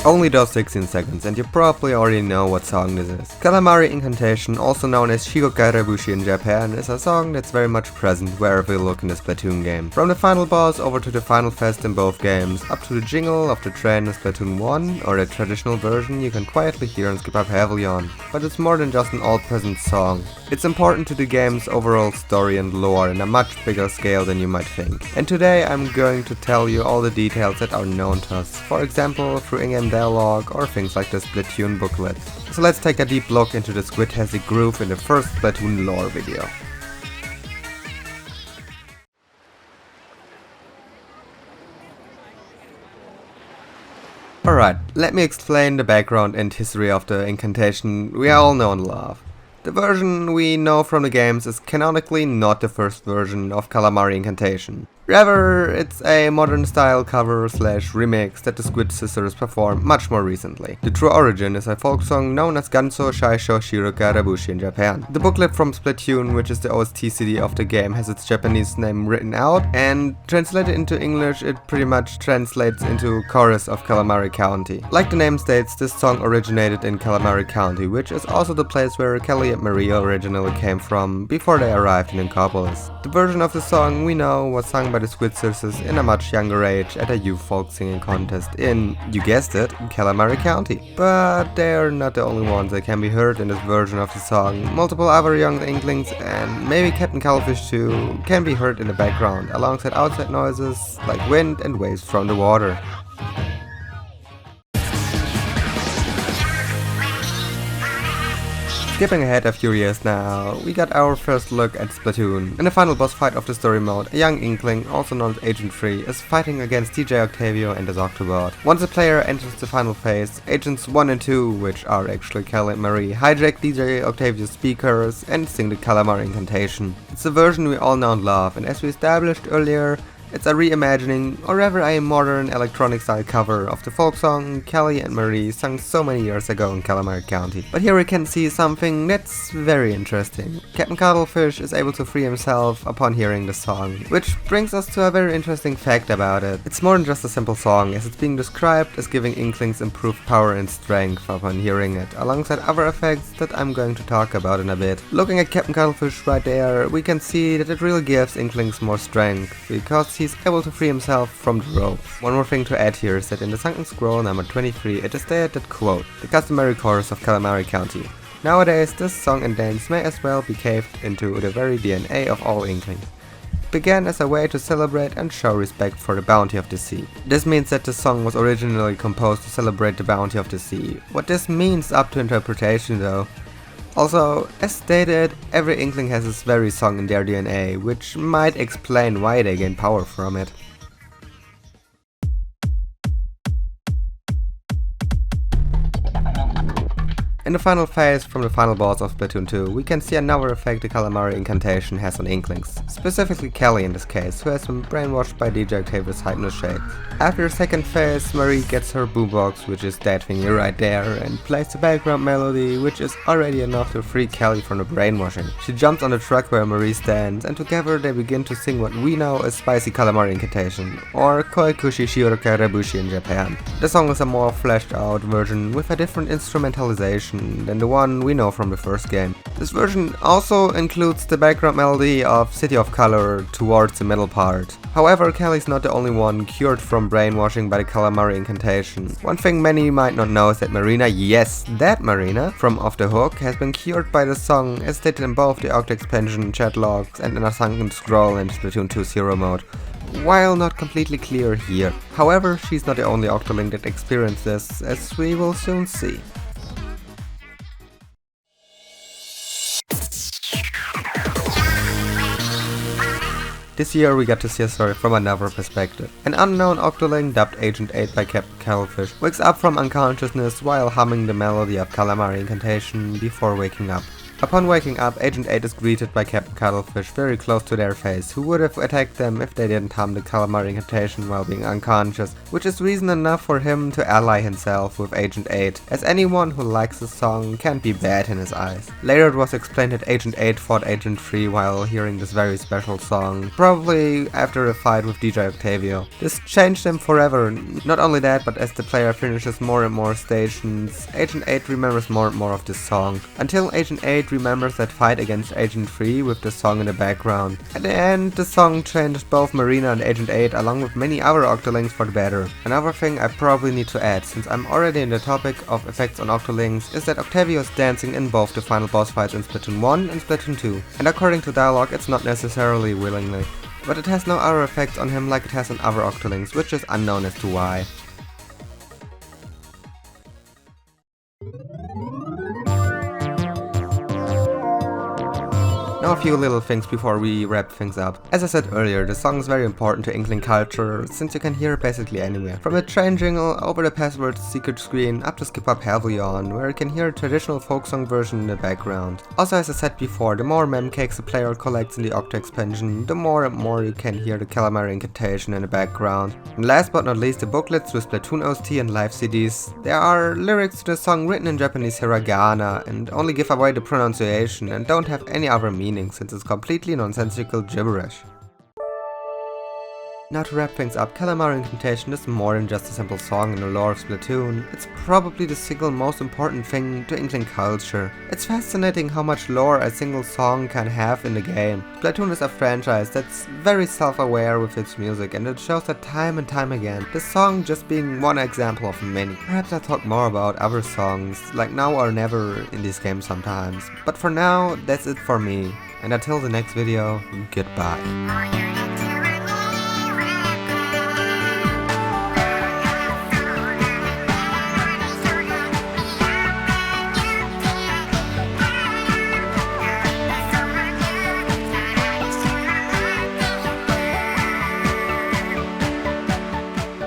Only those 16 seconds, and you probably already know what song this is. Calamari Inkantation, also known as Shigokai Rebushi in Japan, is a song that's very much present wherever you look in the Splatoon game. From the final boss over to the final fest in both games, up to the jingle of the train in Splatoon 1, or the traditional version you can quietly hear and skip up heavily on. But it's more than just an all-present song. It's important to the game's overall story and lore in a much bigger scale than you might think. And today I'm going to tell you all the details that are known to us, for example through in-game dialogue or things like the Splatoon booklet. So let's take a deep look into the Squid-tastic groove in the first Splatoon lore video. Alright, let me explain the background and history of the incantation we all know and love. The version we know from the games is canonically not the first version of Calamari Inkantation. Rather, it's a modern style cover slash remix that the Squid sisters performed much more recently. The true origin is a folk song known as Ganso Shaisho Shiroka Rabushi in Japan. The booklet from Splatoon, which is the OST CD of the game, has its Japanese name written out, and translated into English it pretty much translates into Chorus of Calamari County. Like the name states, this song originated in Calamari County, which is also the place where Kelly and Maria originally came from before they arrived in Inkopolis. The version of the song we know was sung by the Squid sisters in a much younger age at a youth folk singing contest in, you guessed it, Calamari County. But they're not the only ones that can be heard in this version of the song. Multiple other young Inklings and maybe Captain Cuttlefish too can be heard in the background alongside outside noises like wind and waves from the water. Skipping ahead a few years now, we got our first look at Splatoon. In the final boss fight of the story mode, a young Inkling, also known as Agent 3, is fighting against DJ Octavius and his Octobot. Once the player enters the final phase, Agents 1 and 2, which are actually Cal and Marie, hijack DJ Octavius' speakers and sing the Calamari Inkantation. It's a version we all know and love, and as we established earlier, it's a reimagining, or rather a modern electronic style cover of the folk song Kelly and Marie sung so many years ago in Calamari County. But here we can see something that's very interesting. Captain Cuttlefish is able to free himself upon hearing the song, which brings us to a very interesting fact about it. It's more than just a simple song, as it's being described as giving Inklings improved power and strength upon hearing it, alongside other effects that I'm going to talk about in a bit. Looking at Captain Cuttlefish right there, we can see that it really gives Inklings more strength, because he's able to free himself from the ropes. One more thing to add here is that in the Sunken Scroll number 23 it is stated that, quote, the customary chorus of Calamari County. Nowadays this song and dance may as well be caved into the very DNA of all Inklings. It began as a way to celebrate and show respect for the bounty of the sea. This means that the song was originally composed to celebrate the bounty of the sea. What this means is up to interpretation though. Also, as stated, every Inkling has this very song in their DNA, which might explain why they gain power from it. In the final phase from the final boss of Splatoon 2, we can see another effect the Calamari Inkantation has on Inklings, specifically Kelly in this case, who has been brainwashed by DJ Octavius' Hypno Shades. After the second phase, Marie gets her boombox, which is that thingy right there, and plays the background melody, which is already enough to free Kelly from the brainwashing. She jumps on the truck where Marie stands, and together they begin to sing what we know as Spicy Calamari Inkantation, or Koikushi Shiroka Rebushi in Japan. The song is a more fleshed out version with a different instrumentalization than the one we know from the first game. This version also includes the background melody of City of Color towards the middle part. However, Kelly's not the only one cured from brainwashing by the Calamari Inkantation. One thing many might not know is that Marina, yes, that Marina, from Off the Hook, has been cured by the song as stated in both the Octa expansion chat logs and in a Sunken Scroll in Splatoon 2 Zero mode. While not completely clear here. However, she's not the only Octoling that experienced this, as we will soon see. This year we got to see a story from another perspective. An unknown Octoling, dubbed Agent 8 by Captain Cuttlefish, wakes up from unconsciousness while humming the melody of Calamari Inkantation before waking up. Upon waking up, Agent 8 is greeted by Captain Cuttlefish very close to their face, who would have attacked them if they didn't hum the Calamari Inkantation while being unconscious, which is reason enough for him to ally himself with Agent 8, as anyone who likes the song can't be bad in his eyes. Later it was explained that Agent 8 fought Agent 3 while hearing this very special song, probably after a fight with DJ Octavius. This changed him forever. Not only that, but as the player finishes more and more stations, Agent 8 remembers more and more of this song, until Agent 8 remembers that fight against Agent 3 with the song in the background. At the end, the song changed both Marina and Agent 8 along with many other Octolings for the better. Another thing I probably need to add, since I'm already in the topic of effects on Octolings, is that Octavius is dancing in both the final boss fights in Splatoon 1 and Splatoon 2, and according to dialogue it's not necessarily willingly. But it has no other effects on him like it has on other Octolings, which is unknown as to why. Now a few little things before we wrap things up. As I said earlier, the song is very important to Inkling culture, since you can hear it basically anywhere. From the train jingle over the password secret screen up to Skip Up Helvion, where you can hear a traditional folk song version in the background. Also, as I said before, the more mem cakes a player collects in the Octa expansion, the more and more you can hear the Calamari Inkantation in the background. And last but not least, the booklets with Splatoon OST and live CDs. There are lyrics to the song written in Japanese hiragana and only give away the pronunciation and don't have any other meaning, since it's completely nonsensical gibberish. Now to wrap things up, Calamari Inkantation is more than just a simple song in the lore of Splatoon. It's probably the single most important thing to Inkling culture. It's fascinating how much lore a single song can have in the game. Splatoon is a franchise that's very self-aware with its music, and it shows that time and time again, this song just being one example of many. Perhaps I'll talk more about other songs, like Now or Never in these games sometimes. But for now, that's it for me. And until the next video, goodbye.